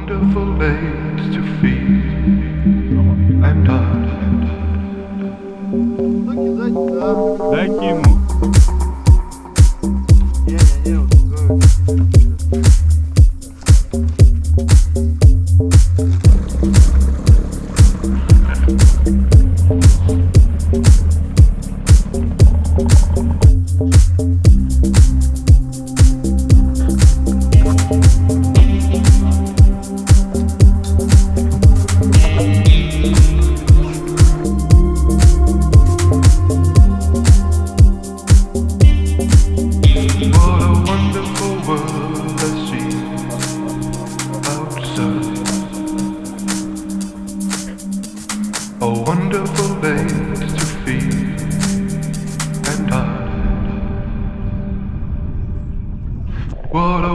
wonderful place to feel and hard. Дайте ему. What a wonderful world I see outside. A wonderful place to feel and hide. What a